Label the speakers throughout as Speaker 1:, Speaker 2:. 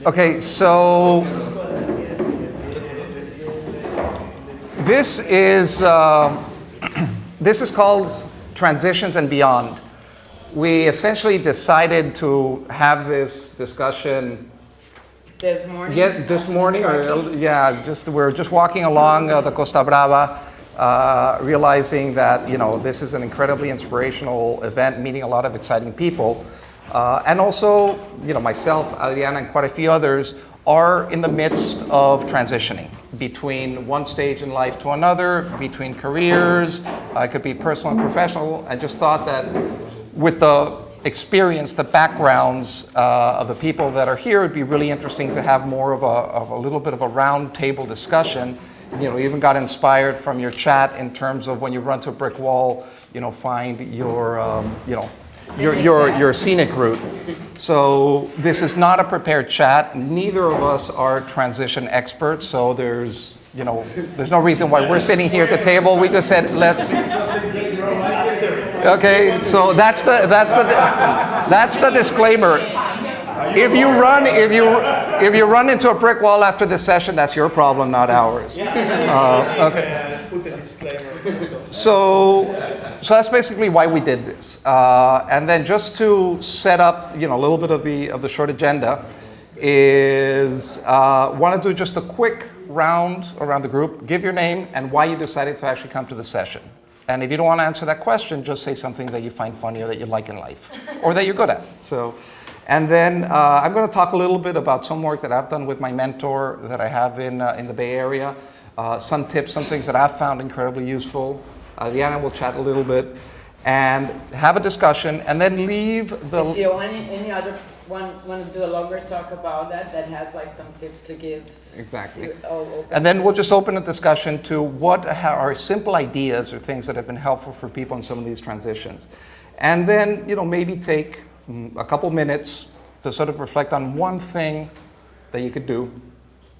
Speaker 1: Okay, so this is this is called Transitions and Beyond. We essentially decided to have this discussion
Speaker 2: this morning.
Speaker 1: Yeah, this morning, we're just walking along the Costa Brava, realizing that this is an incredibly inspirational event, meeting a lot of exciting people. And also, myself, Adriana, and quite a few others are in the midst of transitioning between one stage in life to another, between careers, it could be personal and professional. I just thought that with the experience, the backgrounds of the people that are here, it'd be really interesting to have more of a little bit of a round table discussion. Even got inspired from your chat in terms of when you run to a brick wall, find your scenic route. So this is not a prepared chat. Neither of us are transition experts, so there's no reason why we're sitting here at the table. We just said let's. Okay, so that's the disclaimer. If you run into a brick wall after this session, that's your problem, not ours. Okay. So that's basically why we did this. And then just to set up, a little bit of the short agenda is want to do just a quick round around the group. Give your name and why you decided to actually come to the session. And if you don't want to answer that question, just say something that you find funny or that you like in life or that you're good at. And then I'm going to talk a little bit about some work that I've done with my mentor that I have in the Bay Area. Some tips, some things that I've found incredibly useful. Adriana will chat a little bit and have a discussion and then leave the...
Speaker 2: If you want any other want to do a longer talk about that has like some tips to give.
Speaker 1: Exactly. And then we'll just open a discussion to what are simple ideas or things that have been helpful for people in some of these transitions. And then, maybe take a couple minutes to sort of reflect on one thing that you could do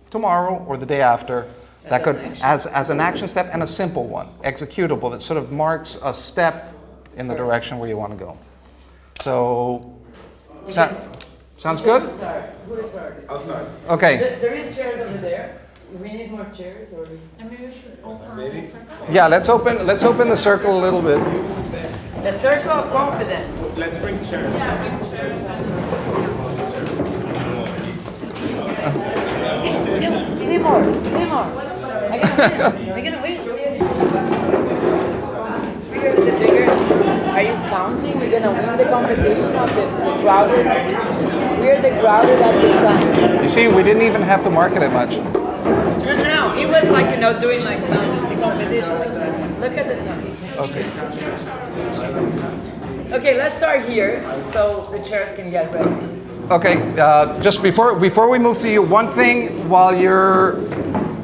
Speaker 1: tomorrow or the day after that could, as an action step and a simple one, executable, that sort of marks a step in the direction where you want to go. So, sounds good?
Speaker 2: Who start?
Speaker 3: I'll start.
Speaker 1: Okay.
Speaker 2: There is chairs over there. We need more chairs, or
Speaker 4: maybe we should open the circle.
Speaker 1: Yeah, let's open the circle a little bit.
Speaker 2: The circle of confidence.
Speaker 3: Let's bring chairs.
Speaker 4: Yeah, bring chairs.
Speaker 2: Way more. We're gonna wait. Bigger the bigger. Are you counting? We're gonna win the competition of the crowded. We're the crowded at this time.
Speaker 1: You see, we didn't even have to market it much.
Speaker 2: No, it was like doing like the competition. Look at the time.
Speaker 1: Okay.
Speaker 2: Okay, let's start here so the chairs can get ready.
Speaker 1: Okay, just before we move to you, one thing while you're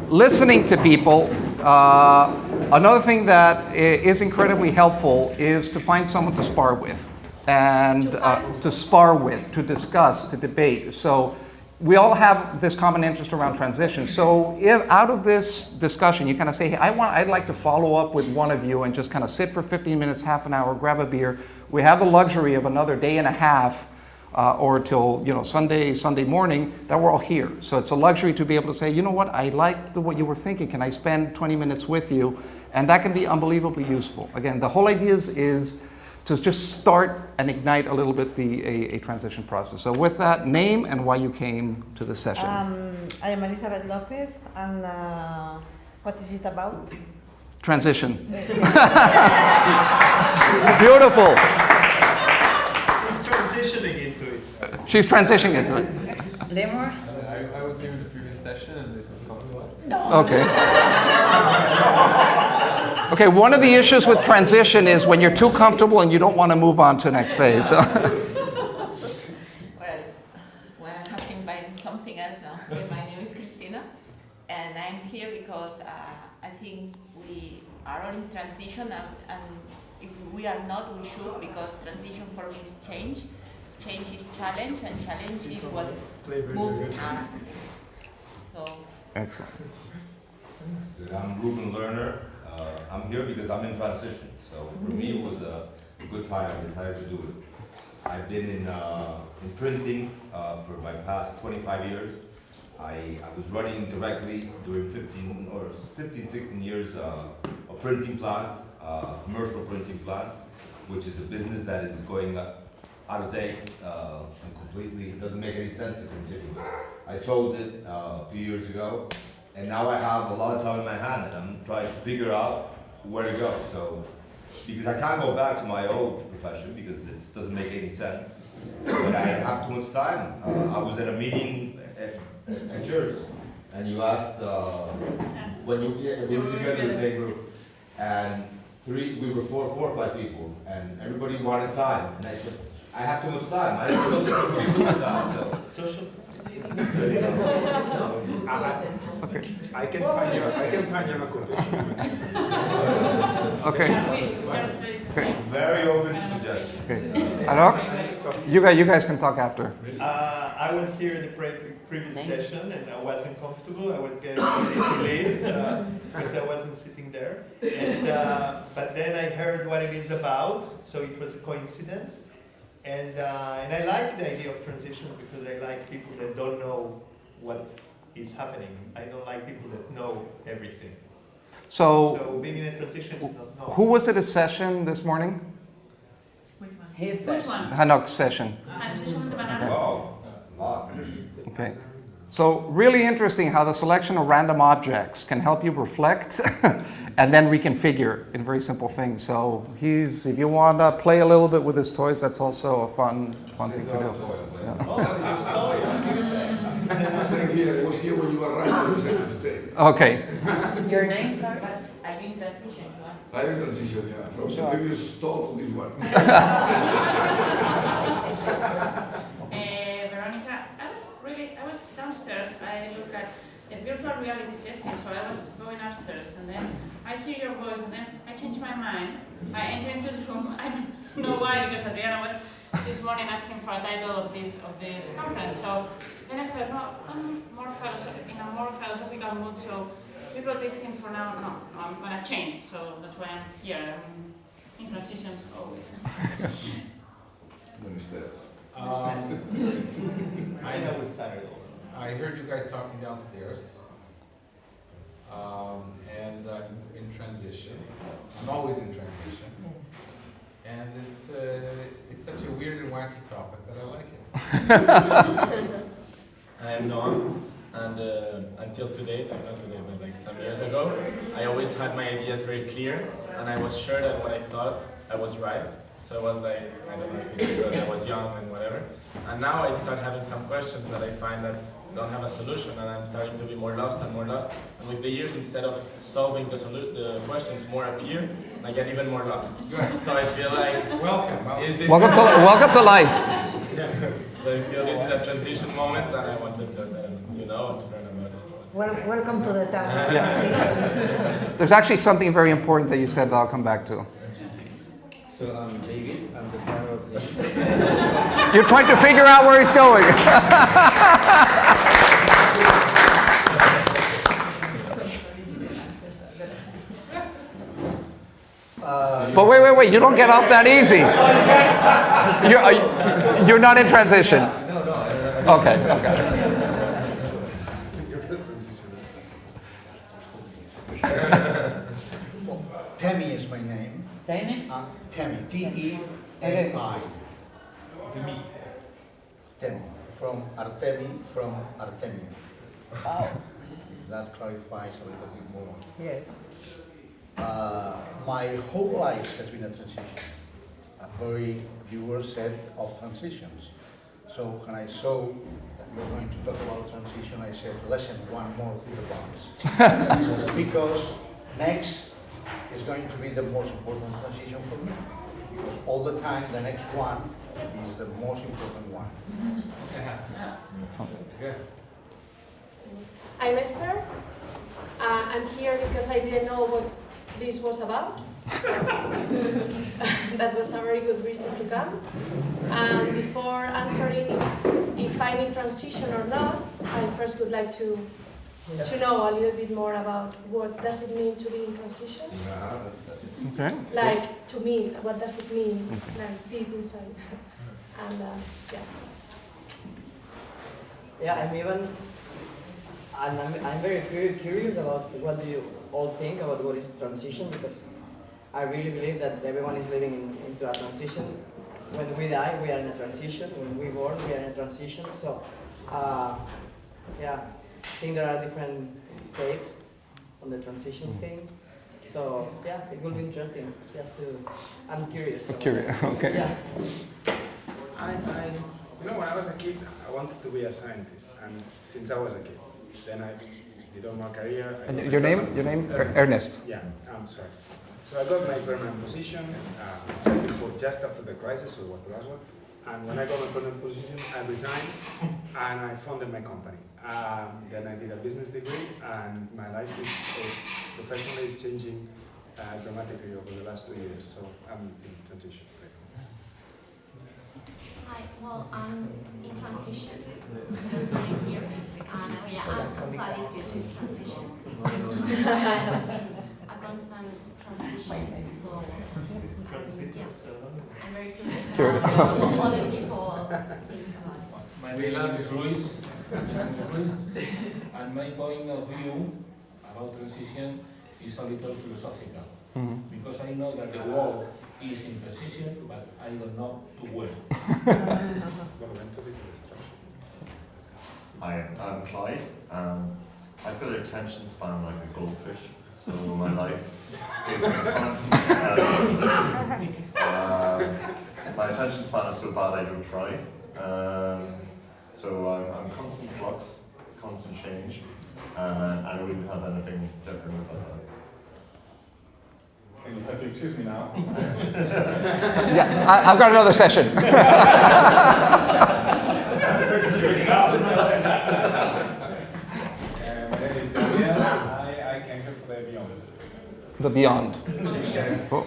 Speaker 1: listening to people, another thing that is incredibly helpful is to find someone to spar with and to discuss, to debate. So we all have this common interest around transition. So if out of this discussion, you kind of say, hey, I'd like to follow up with one of you and just kind of sit for 15 minutes, half an hour, grab a beer. We have the luxury of another day and a half or till Sunday morning that we're all here. So it's a luxury to be able to say, you know what, I liked what you were thinking. Can I spend 20 minutes with you? And that can be unbelievably useful. Again, the whole idea is to just start and ignite a little bit a transition process. So with that, name and why you came to the session.
Speaker 5: I am Elizabeth Lopez, and what is it about?
Speaker 1: Transition. Beautiful. She's transitioning into it.
Speaker 2: Lemur?
Speaker 6: I was here in the previous session and it was comfortable.
Speaker 1: Okay. Okay, one of the issues with transition is when you're too comfortable and you don't want to move on to the next phase.
Speaker 4: Well, I have been invited something else now. My name is Cristina, and I'm here because I think we are all in transition, and if we are not, we should, because transition for me is change. Change is challenge, and challenge is what moves us. So.
Speaker 1: Excellent.
Speaker 7: I'm Ruben Lerner. I'm here because I'm in transition. So for me, it was a good time. I decided to do it. I've been in printing for my past 25 years. I was running directly during 16 years a printing plant, commercial printing plant, which is a business that is going out of date and completely doesn't make any sense to continue. I sold it a few years ago, and now I have a lot of time in my hand, and I'm trying to figure out where to go. So, because I can't go back to my old profession because it doesn't make any sense. But I have too much time. I was at a meeting at yours, and you asked when we were together in the same group, and we were four or five people, and everybody wanted time, and I said, I have too much time. I have too much time. So social.
Speaker 3: I can find you a occupation.
Speaker 1: Okay.
Speaker 7: Very open to suggestions.
Speaker 1: Okay. Alok, you guys can talk after.
Speaker 8: I was here in the previous session and I wasn't comfortable. I was getting really late because I wasn't sitting there. And, but then I heard what it is about, so it was a coincidence. And I like the idea of transition because I like people that don't know what is happening. I don't like people that know everything. So being in a transition is not knowing.
Speaker 1: Who was at a session this morning?
Speaker 2: His
Speaker 9: Which
Speaker 2: session.
Speaker 9: one?
Speaker 1: Hanok's session.
Speaker 9: Transition de banana.
Speaker 7: Oh, a lot.
Speaker 1: Okay. So really interesting how the selection of random objects can help you reflect and then reconfigure in very simple things. So if you want to play a little bit with his toys, that's also a fun thing to do. Yeah.
Speaker 8: Oh, you stole it. You give it back.
Speaker 3: I was here when you arrived, so I said to stay.
Speaker 1: Okay.
Speaker 2: Your name, sorry?
Speaker 4: I've been transition to one.
Speaker 3: I will transition, yeah, from the previous stall to this one.
Speaker 9: Veronica, I was downstairs. I look at the virtual reality testing, so I was going upstairs, and then I hear your voice, and then I change my mind. I enter into the room. I don't know why, because Adriana was this morning asking for a title of this conference. So then I thought, no, I'm more in a more philosophical mood. So virtual testing for now, no, I'm gonna change. So that's why I'm here. I'm in transitions always.
Speaker 8: I know it's Saturday.
Speaker 10: I heard you guys talking downstairs, and I'm in transition. I'm always in transition, and it's such a weird and wacky topic that I like it.
Speaker 6: I am Noam, and until today, not today, but like some years ago, I always had my ideas very clear, and I was sure that what I thought I was right. So I was like, I don't know if it's because I was young and whatever. And now I start having some questions that I find that don't have a solution, and I'm starting to be more lost and more lost. And with the years, instead of solving the questions, more appear, and I get even more lost. So I feel like,
Speaker 10: Welcome.
Speaker 6: is this?
Speaker 1: Welcome to life.
Speaker 6: Yeah. So I feel this is a transition moment, and I wanted just to know and to learn about it.
Speaker 5: Welcome to the town.
Speaker 1: There's actually something very important that you said that I'll come back to.
Speaker 11: So I'm David, I'm the founder of the...
Speaker 1: You're trying to figure out where he's going. But wait, you don't get off that easy. You're not in transition.
Speaker 11: No.
Speaker 1: Okay.
Speaker 11: Temi is my name.
Speaker 2: Temi?
Speaker 11: Temi, T-E-M-I. Temi, from Artemi, from Artemio.
Speaker 2: Wow.
Speaker 11: That clarifies a little bit more.
Speaker 5: Yes.
Speaker 11: My whole life has been a transition, a very diverse set of transitions. So when I saw that we were going to talk about transition, I said, lesson one more to the box. Because next is going to be the most important transition for me. Because all the time, the next one is the most important one.
Speaker 12: I'm Esther. I'm here because I didn't know what this was about. So that was a very good reason to come. Before answering if I'm in transition or not, I first would like to know a little bit more about what does it mean to be in transition.
Speaker 1: Okay.
Speaker 12: Like, to me, what does it mean, like deep inside? And yeah.
Speaker 13: Yeah, I'm very curious about what do you all think about what is transition, because I really believe that everyone is living into a transition. When we die, we are in a transition. When we born, we are in a transition. So, yeah, I think there are different takes on the transition thing. So, yeah, it will be interesting. Just to, I'm curious.
Speaker 1: Curious, okay.
Speaker 13: Yeah.
Speaker 3: You know, when I was a kid, I wanted to be a scientist, and since I was a kid, then I did all my career.
Speaker 1: And your name? Ernest.
Speaker 3: Yeah, I'm sorry. So I got my permanent position just after the crisis, so it was the last one. And when I got my permanent position, I resigned and I founded my company. Then I did a business degree, and my life is professionally is changing dramatically over the last 2 years. So I'm in transition.
Speaker 14: Hi, well, I'm in transition. That's why I'm here. And yeah, I'm also addicted to transition. A constant transition. So, yeah, I'm very curious about what other people think about it.
Speaker 15: My name is Luis, and my point of view about transition is a little philosophical. Because I know that the world is in transition, but I don't know to where.
Speaker 16: Hi, I'm Clyde. I've got a attention span like a goldfish, so my life is in constant transition. My attention span is so bad I don't drive. So I'm constant flux, constant change, and I wouldn't have anything different about that.
Speaker 3: And you have to excuse me now.
Speaker 1: Yeah, I've got another session.
Speaker 3: My name is Daniel. I came here for the Beyond.
Speaker 1: The Beyond. Oh.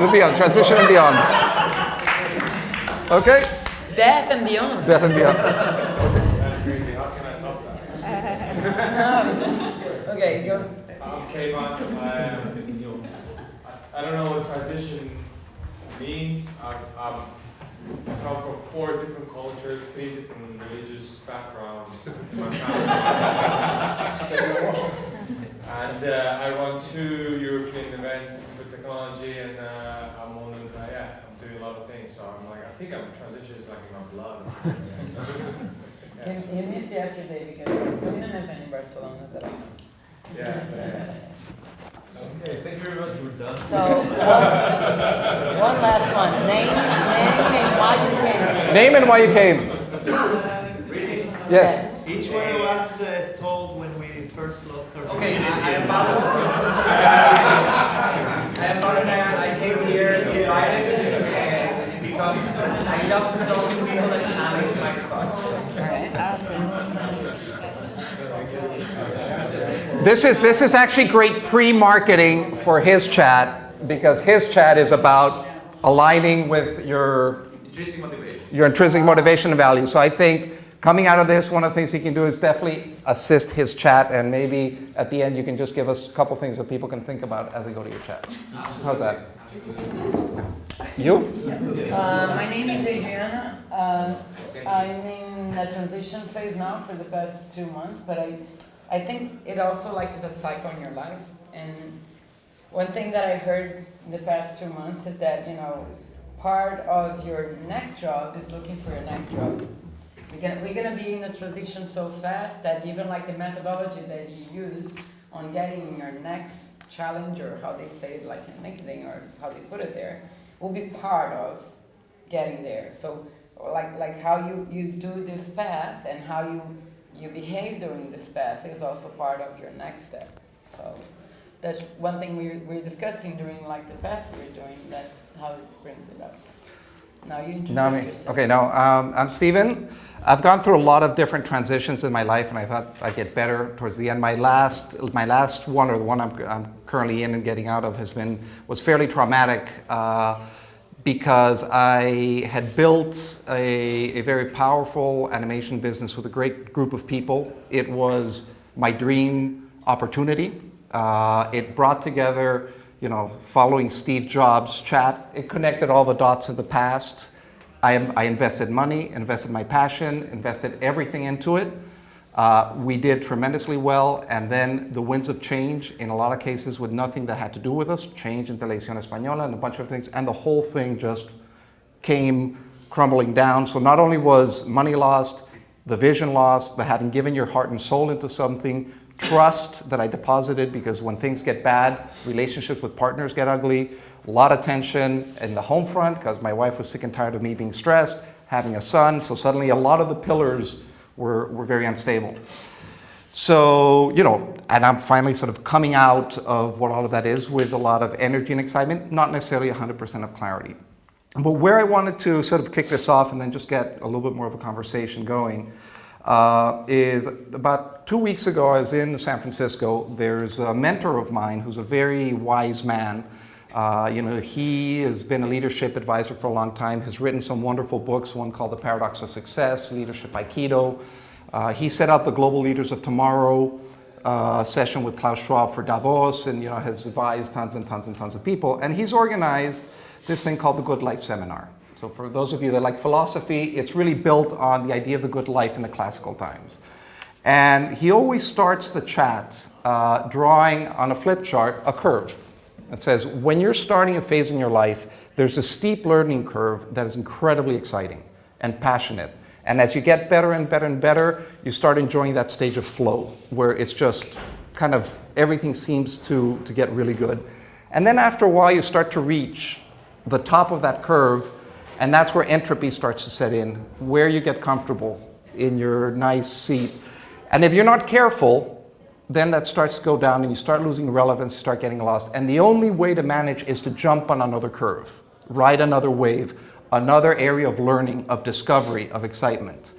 Speaker 1: The Beyond, transition and beyond. Okay?
Speaker 2: Death and beyond.
Speaker 1: Death and beyond.
Speaker 3: That's crazy. How can I top that?
Speaker 2: Okay, go.
Speaker 3: I'm Kayvan. I don't know what transition means. I've come from 4 different cultures, 3 different religious backgrounds. And I run 2 European events for technology, and I'm doing a lot of things. So I'm like, I think transition is like in my blood.
Speaker 2: You missed yesterday because we're doing an event in Barcelona that I know.
Speaker 3: Yeah. Okay, thank you very much. We're done.
Speaker 2: So, one last one. Name and why you came.
Speaker 1: Name and why you came.
Speaker 8: Really?
Speaker 1: Yes.
Speaker 8: Each one of us told when we first lost our.
Speaker 17: Okay, I am Posner. I came here invited because I love to talk to people that challenge my thoughts.
Speaker 1: This is actually great pre-marketing for his chat, because his chat is about aligning with your intrinsic motivation and value. So I think coming out of this, one of the things he can do is definitely assist his chat, and maybe at the end you can just give us a couple things that people can think about as they go to your chat. How's that? You?
Speaker 2: My name is Adriana. I'm in a transition phase now for the past 2 months, but I think it also is a cycle in your life. And one thing that I heard in the past 2 months is that, part of your next job is looking for your next job. We're gonna be in a transition so fast that even the methodology that you use on getting your next challenge, or how they say it in LinkedIn, or how they put it there, will be part of getting there. So how you do this path and how you behave during this path is also part of your next step. So that's one thing we're discussing during the path we're doing, that how it brings it up. Now you introduce yourself.
Speaker 1: Okay, now I'm Steven. I've gone through a lot of different transitions in my life, and I thought I'd get better towards the end. My last one, or the one I'm currently in and getting out of, was fairly traumatic, because I had built a very powerful animation business with a great group of people. It was my dream opportunity. It brought together following Steve Jobs' chat. It connected all the dots in the past. I invested money, invested my passion, invested everything into it. We did tremendously well, and then the winds of change, in a lot of cases with nothing that had to do with us, change in Televisión Española and a bunch of things, and the whole thing just came crumbling down. So not only was money lost, the vision lost, but having given your heart and soul into something, trust that I deposited, because when things get bad, relationships with partners get ugly, a lot of tension in the home front, because my wife was sick and tired of me being stressed, having a son, so suddenly a lot of the pillars were very unstable. So, and I'm finally sort of coming out of what all of that is with a lot of energy and excitement, not necessarily 100% of clarity. But where I wanted to sort of kick this off and then just get a little bit more of a conversation going is about 2 weeks ago, I was in San Francisco. There's a mentor of mine who's a very wise man. He has been a leadership advisor for a long time, has written some wonderful books, one called The Paradox of Success, Leadership Aikido. He set up the Global Leaders of Tomorrow session with Klaus Schwab for Davos, and has advised tons and tons and tons of people. And he's organized this thing called the Good Life Seminar. So for those of you that like philosophy, it's really built on the idea of the good life in the classical times. And he always starts the chat drawing on a flip chart a curve. It says, when you're starting a phase in your life, there's a steep learning curve that is incredibly exciting and passionate. And as you get better and better and better, you start enjoying that stage of flow, where it's just kind of everything seems to get really good. And then after a while, you start to reach the top of that curve, and that's where entropy starts to set in, where you get comfortable in your nice seat. And if you're not careful, then that starts to go down and you start losing relevance, you start getting lost. And the only way to manage is to jump on another curve, ride another wave, another area of learning, of discovery, of excitement.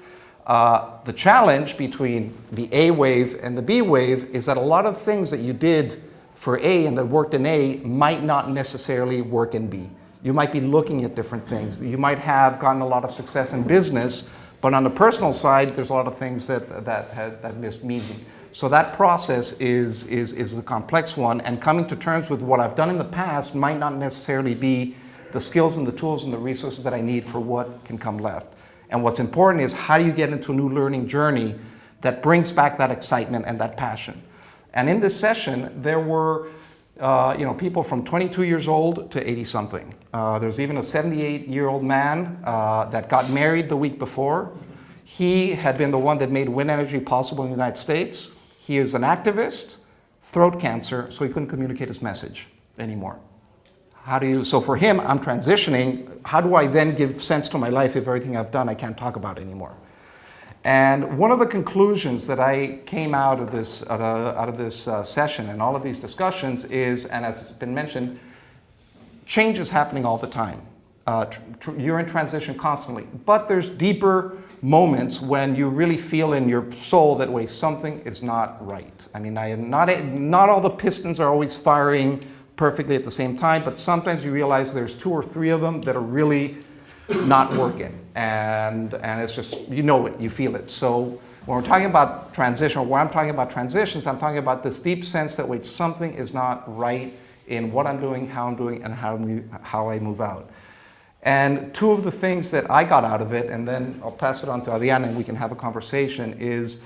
Speaker 1: The challenge between the A wave and the B wave is that a lot of things that you did for A and that worked in A might not necessarily work in B. You might be looking at different things. You might have gotten a lot of success in business, but on the personal side, there's a lot of things that missed meaning. So that process is the complex one, and coming to terms with what I've done in the past might not necessarily be the skills and the tools and the resources that I need for what can come left. And what's important is, how do you get into a new learning journey that brings back that excitement and that passion? And in this session, there were people from 22 years old to 80-something. There's even a 78-year-old man that got married the week before. He had been the one that made wind energy possible in the United States. He is an activist, throat cancer, so he couldn't communicate his message anymore. So for him, I'm transitioning. How do I then give sense to my life if everything I've done I can't talk about anymore? And one of the conclusions that I came out of this session and all of these discussions is, and as it's been mentioned, change is happening all the time. You're in transition constantly, but there's deeper moments when you really feel in your soul that way something is not right. I mean, not all the pistons are always firing perfectly at the same time, but sometimes you realize there's 2 or 3 of them that are really not working, and it's just, you feel it. So when we're talking about transition, or when I'm talking about transitions, I'm talking about this deep sense that wait, something is not right in what I'm doing, how I'm doing, and how I move out. And 2 of the things that I got out of it, and then I'll pass it on to Adriana and we can have a conversation, is,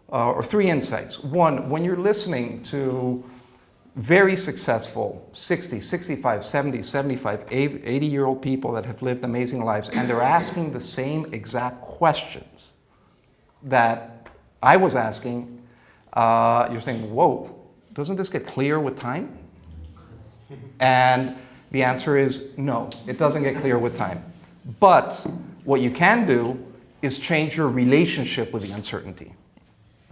Speaker 1: or 3 insights. 1, when you're listening to very successful 60, 65, 70, 75, 80-year-old people that have lived amazing lives, and they're asking the same exact questions that I was asking, you're saying, whoa, doesn't this get clear with time? And the answer is no, it doesn't get clear with time. But what you can do is change your relationship with the uncertainty.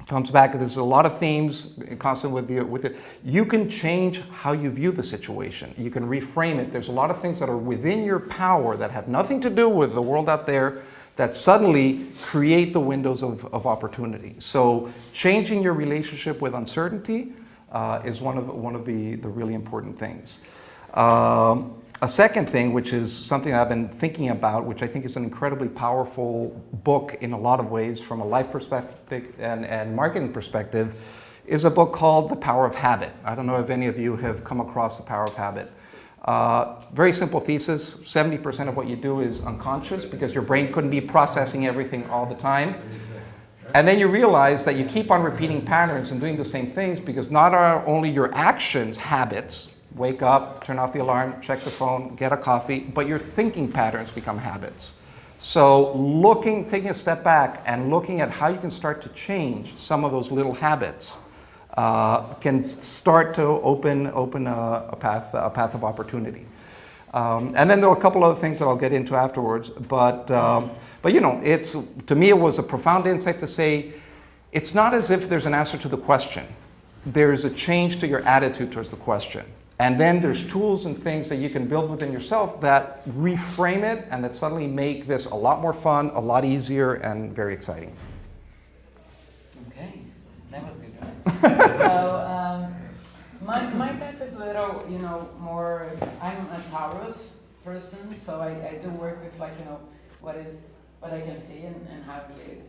Speaker 1: Comes back, there's a lot of themes constant with it. You can change how you view the situation. You can reframe it. There's a lot of things that are within your power that have nothing to do with the world out there that suddenly create the windows of opportunity. So changing your relationship with uncertainty is one of the really important things. A second thing, which is something I've been thinking about, which I think is an incredibly powerful book in a lot of ways from a life perspective and marketing perspective, is a book called The Power of Habit. I don't know if any of you have come across The Power of Habit. Very simple thesis. 70% of what you do is unconscious because your brain couldn't be processing everything all the time. And then you realize that you keep on repeating patterns and doing the same things because not only your actions, habits, wake up, turn off the alarm, check the phone, get a coffee, but your thinking patterns become habits. So taking a step back and looking at how you can start to change some of those little habits can start to open a path of opportunity. And then there are a couple other things that I'll get into afterwards, but you know, to me it was a profound insight to say, it's not as if there's an answer to the question. There's a change to your attitude towards the question. And then there's tools and things that you can build within yourself that reframe it and that suddenly make this a lot more fun, a lot easier, and very exciting.
Speaker 2: Okay, that was good, right? So, my path is a little, you know, more, I'm a Taurus person, so I do work with, like, you know, what I can see and how to live.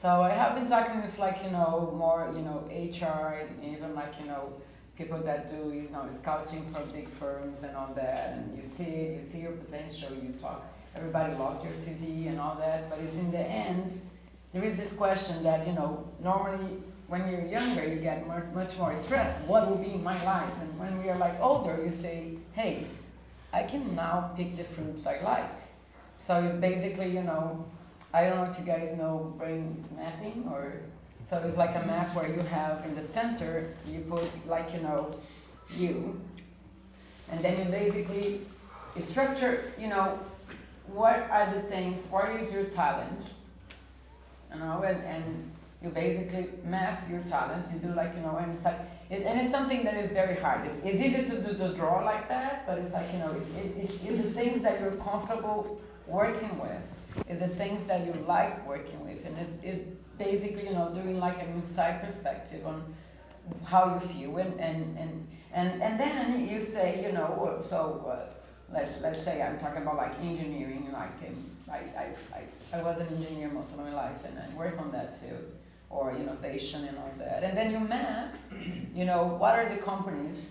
Speaker 2: So I have been talking with, like, you know, more, you know, HR and even, like, you know, people that do, you know, scouting for big firms and all that, and you see your potential, you talk, everybody loves your CV and all that, but it's in the end, there is this question that, you know, normally when you're younger, you get much more stressed. What will be my life? And when we are like older, you say, hey, I can now pick the fruits I like. So it's basically, you know, I don't know if you guys know brain mapping, or so it's like a map where you have in the center, you put, like, you know, you, and then you basically structure, you know, what are the things, what is your talents, you know, and you basically map your talents, you do, like, you know, and it's like, and it's something that is very hard. It's easy to draw like that, but it's like, you know, it's the things that you're comfortable working with, is the things that you like working with, and it's basically, you know, doing like an inside perspective on how you feel, and then you say, you know, so let's say I'm talking about like engineering, like I was an engineer most of my life, and I work on that field, or innovation and all that, and then you map, you know, what are the companies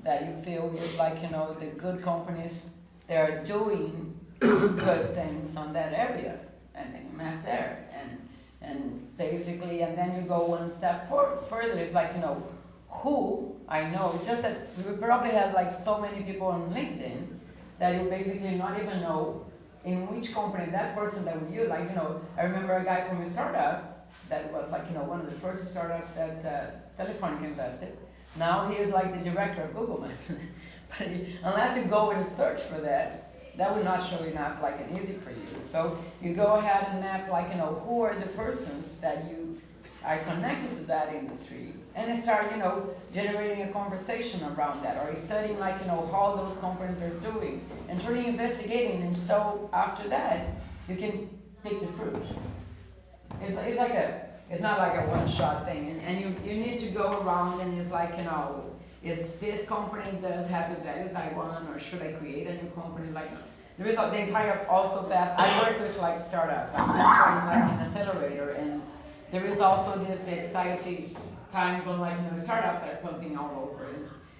Speaker 2: that you feel is like, you know, the good companies that are doing good things on that area, and then you map there, and basically, and then you go one step further. It's like, you know, who I know. It's just that we probably have like so many people on LinkedIn that you basically not even know in which company that person that you like. You know, I remember a guy from a startup that was like, you know, one of the first startups that Telefonica invested. Now he is like the director of Google Maps. But unless you go and search for that would not show you up like an easy for you. So you go ahead and map, like, you know, who are the persons that you are connected to that industry, and start, you know, generating a conversation around that, or studying, like, you know, how those companies are doing, and truly investigating, and so after that, you can pick the fruit. It's not like a one-shot thing, and you need to go around, and it's like, you know, is this company does have the values I want, or should I create a new company? Like, there is the entire also path. I work with like startups. I'm running like an accelerator, and there is also this exciting times when, like, you know, startups are pumping all over.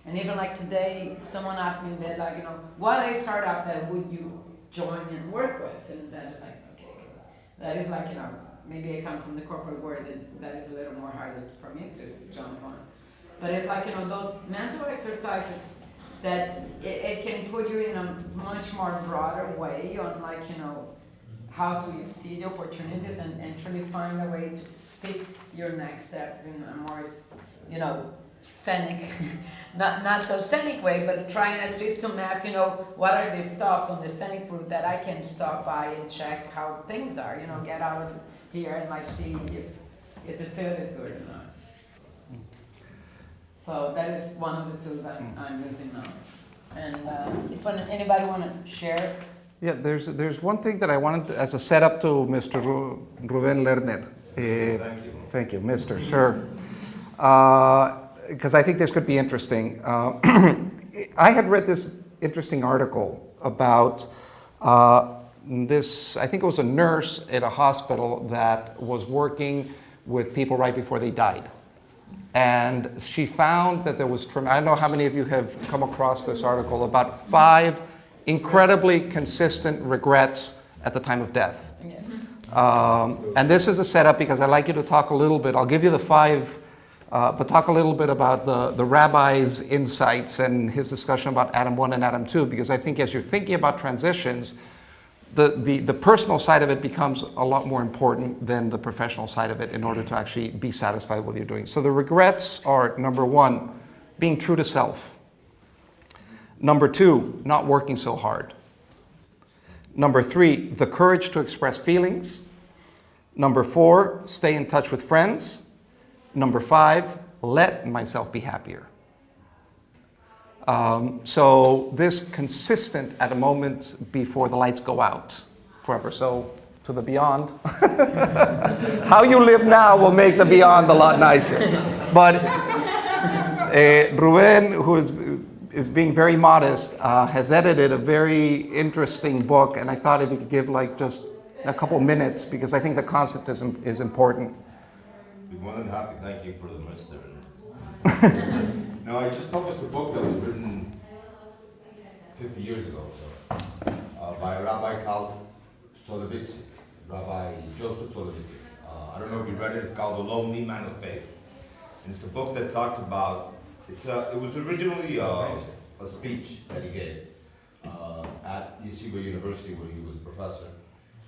Speaker 2: And even like today, someone asked me that, like, you know, what a startup that would you join and work with? And that is like, okay, that is like, you know, maybe I come from the corporate world, and that is a little more harder for me to jump on. But it's like, you know, those mental exercises that it can put you in a much more broader way on, like, you know, how to see the opportunities and truly find a way to pick your next steps in a more, you know, scenic, not so scenic way, but trying at least to map, you know, what are the stops on the scenic route that I can stop by and check how things are, you know, get out of here and like see if the field is good or not. So that is one of the tools that I'm using now. And if anybody want to share?
Speaker 1: Yeah, there's one thing that I wanted to, as a setup to Mr. Ruben Lerner. Thank you, Mr. Sir. Because I think this could be interesting. I had read this interesting article about this, I think it was a nurse at a hospital that was working with people right before they died. And she found that there was, I don't know how many of you have come across this article, about 5 incredibly consistent regrets at the time of death. And this is a setup because I'd like you to talk a little bit, I'll give you the 5, but talk a little bit about the rabbi's insights and his discussion about Adam 1 and Adam 2, because I think as you're thinking about transitions, the personal side of it becomes a lot more important than the professional side of it in order to actually be satisfied with what you're doing. So the regrets are, number 1, being true to self. Number 2, not working so hard. Number 3, the courage to express feelings. Number 4, stay in touch with friends. Number 5, let myself be happier. So this consistent at a moment before the lights go out forever. So to the beyond. How you live now will make the beyond a lot nicer. But Ruben, who is being very modest, has edited a very interesting book, and I thought if you could give like just a couple minutes, because I think the concept is important.
Speaker 7: I'd be more than happy. Thank you for the mister. No, I just published a book that was written 50 years ago, by Rabbi Soloveitchik, Rabbi Joseph Soloveitchik. I don't know if you read it. It's called The Lonely Man of Faith, and it's a book that talks about. It was originally a speech that he gave at Yeshiva University, where he was a professor,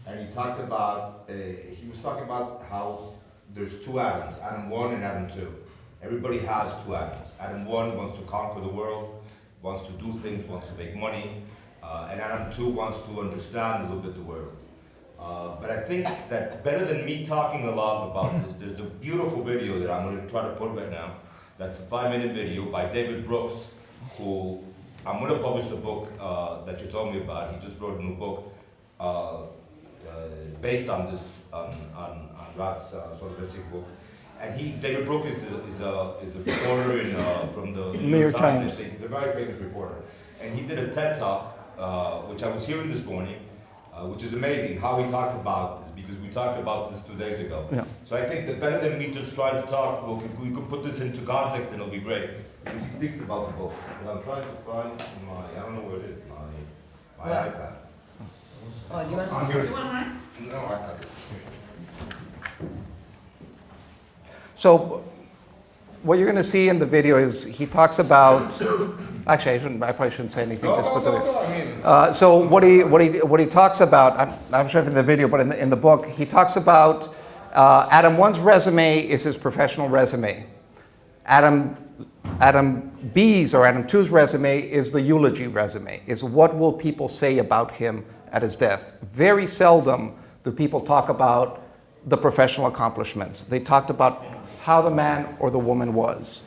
Speaker 7: and he talked about. He was talking about how there's 2 Adams, Adam 1 and Adam 2. Everybody has 2 Adams. Adam 1 wants to conquer the world, wants to do things, wants to make money, and Adam 2 wants to understand a little bit the world. But I think that better than me talking a lot about this, there's a beautiful video that I'm going to try to put right now. That's a 5-minute video by David Brooks, who I'm going to publish the book that you told me about. He just wrote a new book based on this, on Rab's Soloveitchik book. And David Brooks is a reporter from the New York Times. He's a very famous reporter. And he did a TED Talk, which I was hearing this morning, which is amazing how he talks about this, because we talked about this 2 days ago. Yeah. So I think that better than me just trying to talk, we could put this into context and it'll be great. Because he speaks about the book. But I'm trying to find I don't know where it is, my iPad.
Speaker 2: Oh, you want mine?
Speaker 7: No, I have it.
Speaker 1: So what you're going to see in the video is he talks about. Actually, I probably shouldn't say anything. So what he talks about, I'm sure in the video, but in the book, he talks about Adam 1's resume is his professional resume. Adam B's or Adam 2's resume is the eulogy resume. Is what will people say about him at his death? Very seldom do people talk about the professional accomplishments. They talked about how the man or the woman was.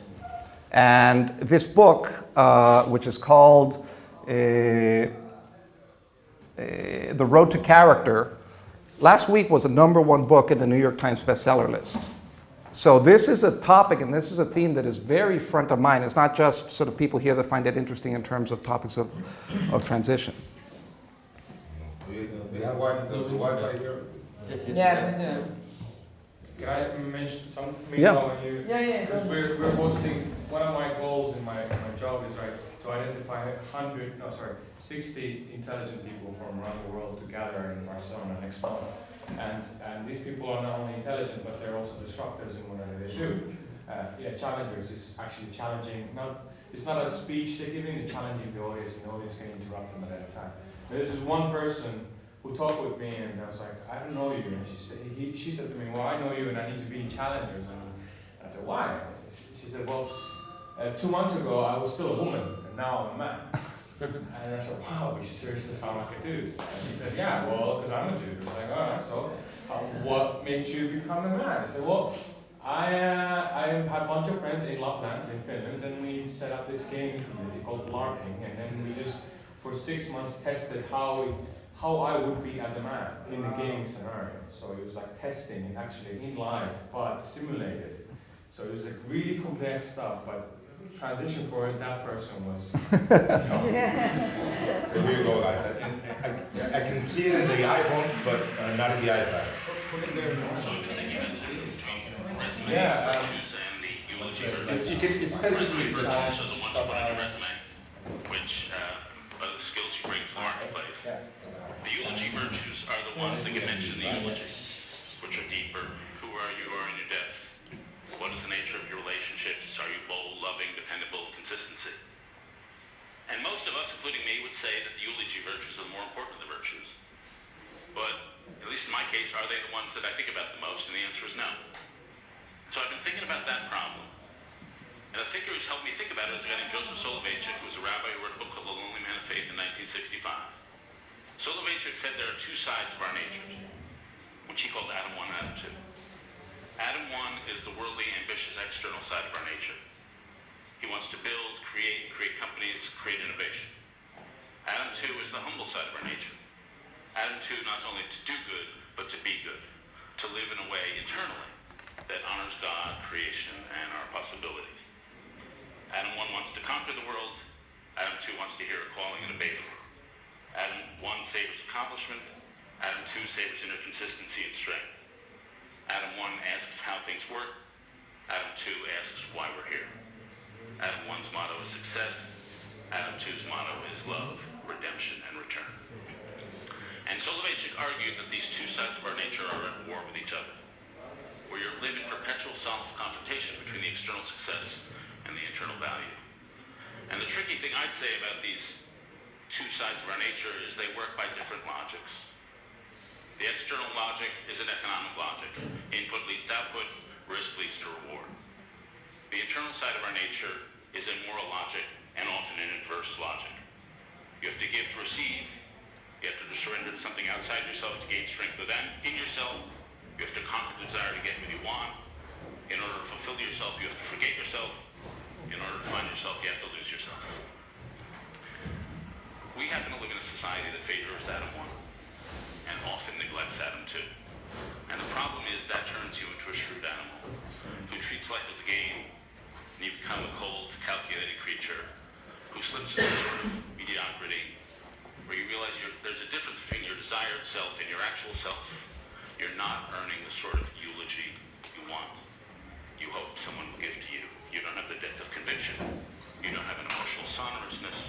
Speaker 1: And this book, which is called The Road to Character, last week was a #1 book in the New York Times bestseller list. So this is a topic and this is a theme that is very front of mind. It's not just sort of people here that find it interesting in terms of topics of transition.
Speaker 7: We have Wi-Fi here?
Speaker 2: Yeah, we do.
Speaker 18: Can I mention something?
Speaker 2: Yeah.
Speaker 18: Because we're hosting, one of my goals in my job is to identify 60 intelligent people from around the world to gather in Barcelona next month. And these people are not only intelligent, but they're also disruptors in whatever they do. Challengers is actually challenging. It's not a speech they're giving, they're challenging the audience, and the audience can interrupt them at any time. There's this one person who talked with me, and I was like, I don't know you. And she said to me, well, I know you, and I need to be in challengers. And I said, why? She said, well, 2 months ago I was still a woman, and now I'm a man. And I said, wow, you seriously sound like a dude. And she said, yeah, well, because I'm a dude. I was like, all right, so what made you become a man? I said, well, I have a bunch of friends in Lapland, in Finland, and we set up this gaming community called LARPing, and then we just, for 6 months, tested how I would be as a man in the gaming scenario. So it was like testing actually in life, but simulated. So it was like really complex stuff, but transition for that person was,
Speaker 7: So here you go, guys. I can see it in the iPhone, but not in the iPad.
Speaker 18: Yeah.
Speaker 16: Basically, virtues are the ones you put on your resume, which are the skills you bring to the marketplace. The eulogy virtues are the ones that get mentioned in the eulogy, which are deeper. Who are you in your death? What is the nature of your relationships? Are you bold, loving, dependable, consistency? And most of us, including me, would say that the eulogy virtues are more important than the virtues. But, at least in my case, are they the ones that I think about the most? And the answer is no. So I've been thinking about that problem. And a thinker who's helped me think about it is a guy named Joseph Soloveitchik, who was a rabbi who wrote a book called The Lonely Man of Faith in 1965. Soloveitchik said there are two sides of our nature, which he called Adam 1 and Adam 2. Adam 1 is the worldly, ambitious, external side of our nature. He wants to build, create companies, create innovation. Adam 2 is the humble side of our nature. Adam 2 not only to do good, but to be good, to live in a way internally that honors God, creation, and our possibilities. Adam 1 wants to conquer the world. Adam 2 wants to hear a calling and obey the world. Adam 1 savors accomplishment. Adam 2 savors inner consistency and strength. Adam 1 asks how things work. Adam 2 asks why we're here. Adam 1's motto is success. Adam 2's motto is love, redemption, and return. And Soloveitchik argued that these two sides of our nature are at war with each other, where you're living perpetual self-confrontation between the external success and the internal value. And the tricky thing I'd say about these two sides of our nature is they work by different logics. The external logic is an economic logic. Input leads to output, risk leads to reward. The internal side of our nature is a moral logic and often an adverse logic. You have to give to receive. You have to surrender to something outside yourself to gain strength within yourself. You have to conquer the desire to get what you want. In order to fulfill yourself, you have to forget yourself. In order to find yourself, you have to lose yourself. We happen to live in a society that favors Adam 1 and often neglects Adam 2. And the problem is that turns you into a shrewd animal who treats life as a game, and you become a cold, calculated creature who slips into sort of mediocrity, where you realize there's a difference between your desired self and your actual self. You're not earning the sort of eulogy you want. You hope someone will give to you. You don't have the depth of conviction. You don't have an emotional sonorousness.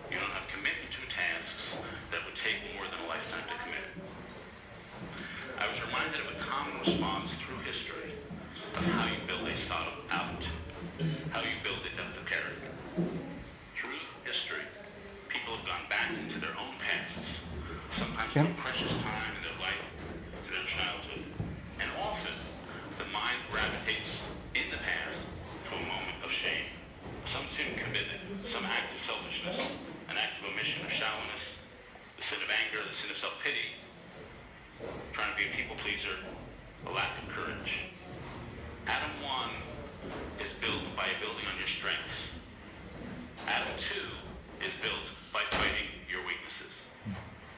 Speaker 16: You don't have commitment to tasks that would take more than a lifetime to commit. I was reminded of a common response through history of how you build a solid out, how you build a depth of character. Through history, people have gone back into their own pasts, sometimes to a precious time in their life, to their childhood, and often the mind gravitates in the past to a moment of shame. Some sin committed, some act of selfishness, an act of omission or shallowness, the sin of anger, the sin of self-pity, trying to be a people pleaser, a lack of courage. Adam 1 is built by building on your strengths. Adam 2 is built by fighting your weaknesses.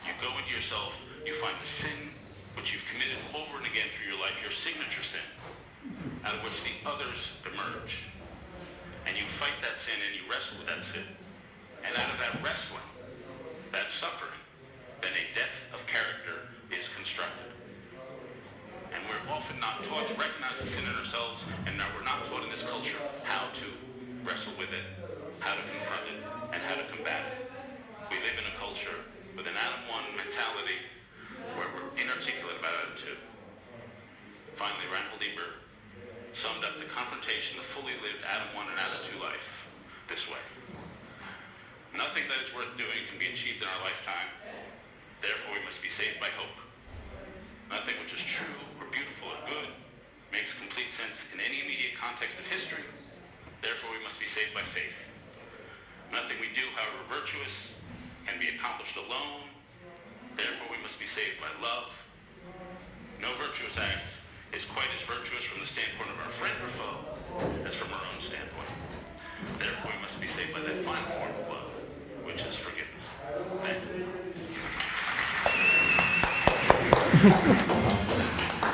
Speaker 16: You go into yourself, you find the sin which you've committed over and again through your life, your signature sin, out of which the others emerge. And you fight that sin and you wrestle with that sin. And out of that wrestling, that suffering, then a depth of character is constructed. And we're often not taught to recognize the sin in ourselves, and now we're not taught in this culture how to wrestle with it, how to confront it, and how to combat it. We live in a culture with an Adam 1 mentality where we're inarticulate about Adam 2. Finally, Reinhold Niebuhr summed up the confrontation of fully lived Adam 1 and Adam 2 life this way. Nothing that is worth doing can be achieved in our lifetime. Therefore, we must be saved by hope. Nothing which is true or beautiful or good makes complete sense in any immediate context of history. Therefore, we must be saved by faith. Nothing we do, however virtuous, can be accomplished alone. Therefore, we must be saved by love. No virtuous act is quite as virtuous from the standpoint of our friend or foe as from our own standpoint. Therefore, we must be saved by that final form of love, which is forgiveness. Thanks.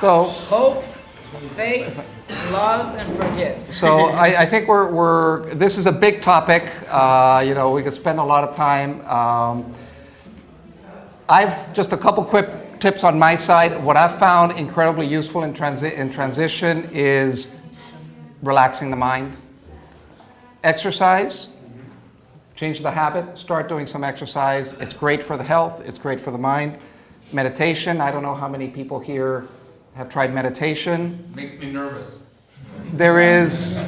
Speaker 2: So hope, faith, love, and forgive.
Speaker 1: So I think this is a big topic. We could spend a lot of time. I've just a couple quick tips on my side. What I've found incredibly useful in transition is relaxing the mind. Exercise. Change the habit. Start doing some exercise. It's great for the health. It's great for the mind. Meditation. I don't know how many people here have tried meditation.
Speaker 10: Makes me nervous.
Speaker 1: There is,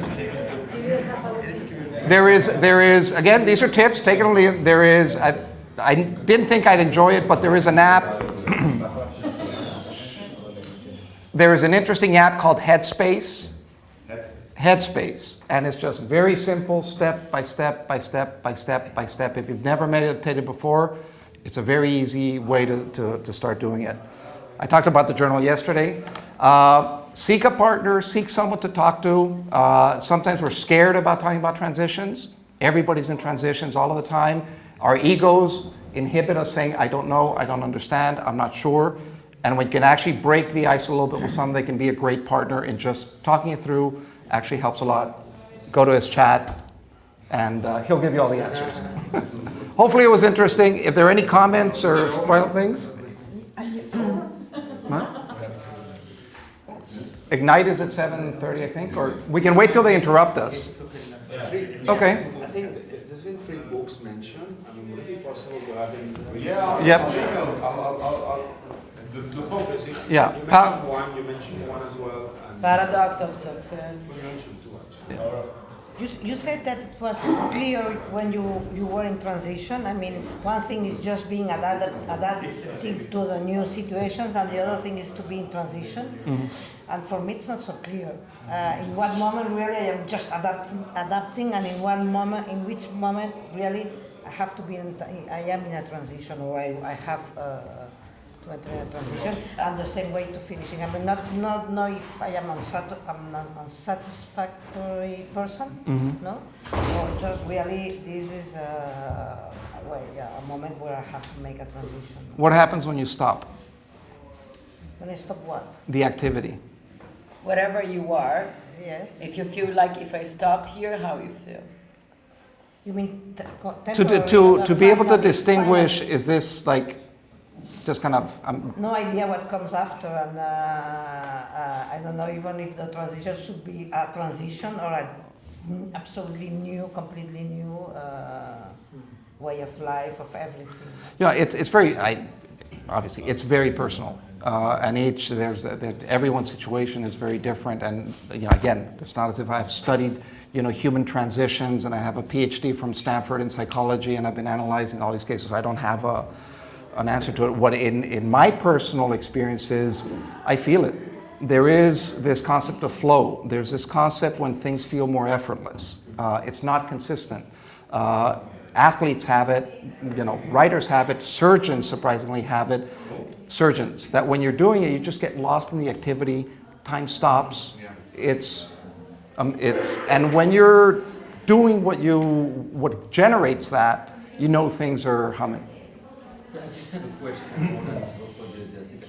Speaker 1: again, these are tips, take it or leave it. There is, I didn't think I'd enjoy it, but there is an app. There is an interesting app called Headspace. Headspace. And it's just very simple, step by step by step by step by step. If you've never meditated before, it's a very easy way to start doing it. I talked about the journal yesterday. Seek a partner, seek someone to talk to. Sometimes we're scared about talking about transitions. Everybody's in transitions all of the time. Our egos inhibit us saying, I don't know, I don't understand, I'm not sure. And we can actually break the ice a little bit with someone. They can be a great partner in just talking it through. Actually helps a lot. Go to his chat and he'll give you all the answers. Hopefully it was interesting. If there are any comments or final things. What? Ignite is at 7:30, I think, or we can wait till they interrupt us. Okay.
Speaker 3: I think there's been 3 books mentioned. I mean, would it be possible to have them?
Speaker 7: Yeah.
Speaker 1: Yep.
Speaker 3: The book.
Speaker 1: Yeah.
Speaker 3: You mentioned one. You mentioned one as well. And
Speaker 2: Paradox of Success.
Speaker 3: you mentioned 2 actually.
Speaker 5: You said that it was clear when you were in transition. I mean, one thing is just being adapting to the new situations, and the other thing is to be in transition.
Speaker 1: Mm-hmm.
Speaker 5: And for me, it's not so clear. In what moment really I am just adapting, and in which moment really I am in a transition, or I have to enter a transition, and the same way to finishing. I mean, not know if I am I'm an unsatisfactory person, no, or just really this is a moment where I have to make a transition.
Speaker 1: What happens when you stop?
Speaker 5: When I stop what?
Speaker 1: The activity.
Speaker 2: Whatever you are.
Speaker 5: Yes.
Speaker 2: If you feel like if I stop here, how you feel?
Speaker 5: You mean
Speaker 1: To be able to distinguish, is this like just kind of
Speaker 5: no idea what comes after, and I don't know even if the transition should be a transition or a absolutely new, completely new way of life, of everything.
Speaker 1: You know, it's very obviously it's very personal, and everyone's situation is very different, and you know, again, it's not as if I've studied human transitions and I have a PhD from Stanford in psychology and I've been analyzing all these cases. I don't have an answer to it. What in my personal experience is, I feel it. There is this concept of flow. There's this concept when things feel more effortless. It's not consistent. Athletes have it, writers have it, surgeons surprisingly have it. Surgeons, that when you're doing it, you just get lost in the activity, time stops. And when you're doing what generates that, things are humming.
Speaker 19: I just have a question for Jessica.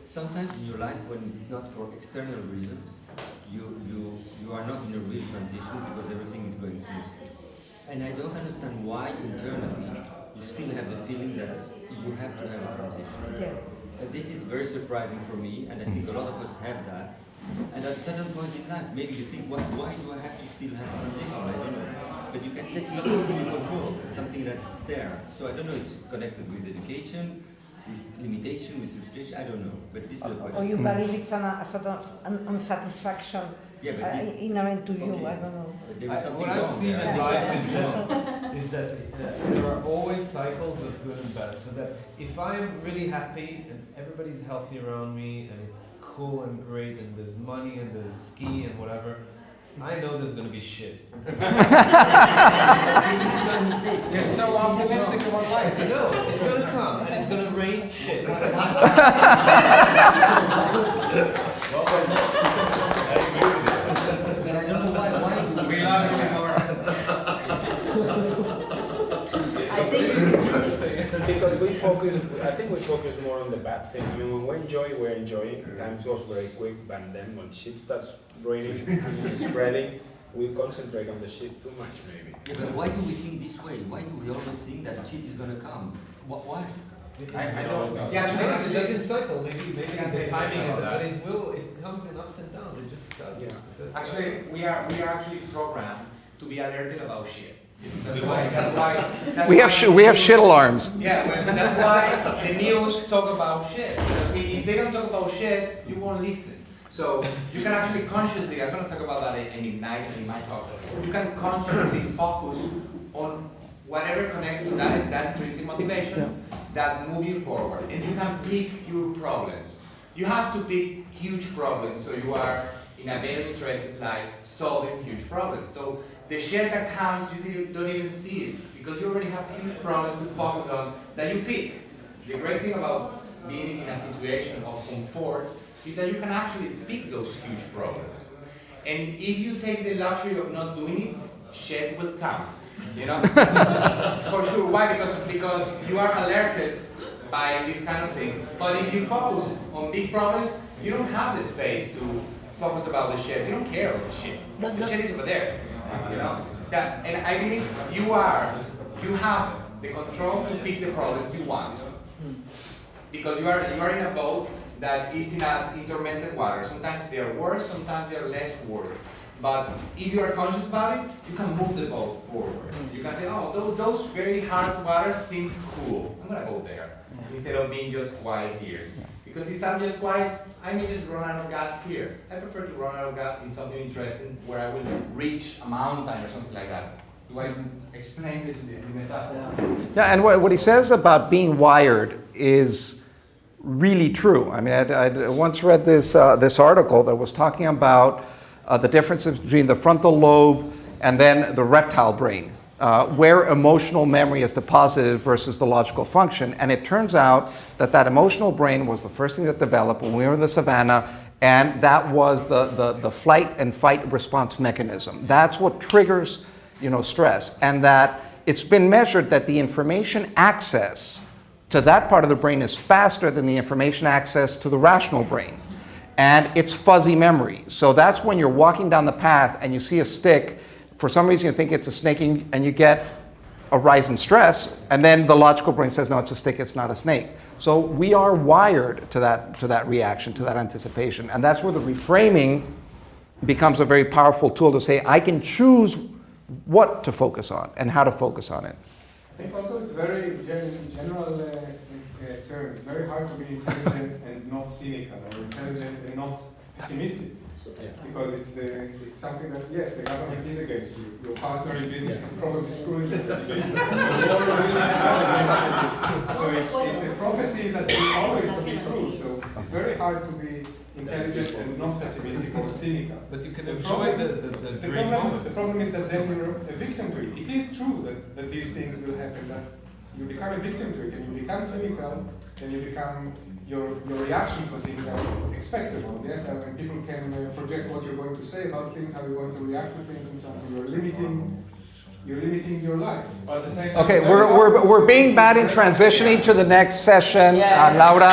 Speaker 19: Sometimes in your life, when it's not for external reasons, you are not in a real transition because everything is going smoothly. And I don't understand why internally you still have the feeling that you have to have a transition.
Speaker 5: Yes.
Speaker 19: This is very surprising for me, and I think a lot of us have that. And at a certain point in life, maybe you think, why do I have to still have a transition? I don't know. But it's not something you control, it's something that's there. So I don't know, it's connected with education, with limitation, with frustration, I don't know. But this is a question.
Speaker 5: Or you believe it's a sort of unsatisfaction inherent to you, I don't know.
Speaker 20: What I've seen in life is that there are always cycles of good and bad. So that if I'm really happy and everybody's healthy around me and it's cool and great and there's money and there's ski and whatever, I know there's going to be shit.
Speaker 10: You're so optimistic about life.
Speaker 20: No, it's going to come and it's going to rain shit.
Speaker 19: But I don't know why
Speaker 10: we love you more.
Speaker 3: I think it's interesting because I think we focus more on the bad thing. I mean, when we're enjoying, time goes very quick, but then when shit starts raining and spreading, we concentrate on the shit too much, maybe.
Speaker 19: Yeah, but why do we think this way? Why do we always think that shit is gonna come? Why?
Speaker 20: I don't know. Yeah, maybe it doesn't cycle. Maybe the timing is, but it comes in ups and downs. It just does.
Speaker 10: Yeah. Actually, we are actually programmed
Speaker 17: to be alerted about shit. That's why
Speaker 1: We have shit alarms.
Speaker 17: Yeah, well, that's why the news talk about shit. Because if they don't talk about shit, you won't listen. So you can actually consciously, I'm going to talk about that in Ignite and in my talk, you can consciously focus on whatever connects to that intrinsic motivation that move you forward. And you can pick your problems. You have to pick huge problems, so you are in a very interested life solving huge problems. So the shared accounts, you don't even see it, because you already have huge problems to focus on that you pick. The great thing about being in a situation of comfort is that you can actually pick those huge problems. And if you take the luxury of not doing it, shit will come. You know? For sure. Why? Because you are alerted by these kind of things. But if you focus on big problems, you don't have the space to focus about the shit. You don't care about the shit. The shit is over there. You know? And I believe you have the control to pick the problems you want. Because you are in a boat that is in an intermittent water. Sometimes they are worse, sometimes they are less worse. But if you are conscious about it, you can move the boat forward. You can say, oh, those very hard waters seems cool. I'm gonna go there. Instead of being just quiet here. Because if I'm just quiet, I may just run out of gas here. I prefer to run out of gas in something interesting where I will reach a mountain or something like that. Do I explain this in the metaphor?
Speaker 1: Yeah, and what he says about being wired is really true. I mean, I once read this article that was talking about the differences between the frontal lobe and then the reptile brain, where emotional memory is deposited versus the logical function. And it turns out that emotional brain was the first thing that developed when we were in the savannah, and that was the flight and fight response mechanism. That's what triggers, stress. And that it's been measured that the information access to that part of the brain is faster than the information access to the rational brain. And it's fuzzy memory. So that's when you're walking down the path and you see a stick, for some reason you think it's a snake and you get a rise in stress, and then the logical brain says, no, it's a stick, it's not a snake. So we are wired to that reaction, to that anticipation. And that's where the reframing becomes a very powerful tool to say, I can choose what to focus on and how to focus on it.
Speaker 21: I think also it's very, in general terms, it's very hard to be intelligent and not cynical, or intelligent and not pessimistic. Because it's something that, yes, the government is against you. Your partner in business is probably screwing you. So it's a prophecy that will always be true. So it's very hard to be intelligent and not pessimistic or cynical.
Speaker 20: But you can enjoy the great moments.
Speaker 21: The problem is that then you're a victim to it. It is true that these things will happen, that you become a victim to it, and you become cynical, and you become your reactions to things are expectable. Yes, and when people can project what you're going to say about things, how you're going to react to things, and so on. So you're limiting your life.
Speaker 1: Okay, we're being bad in transitioning to the next session, Laura.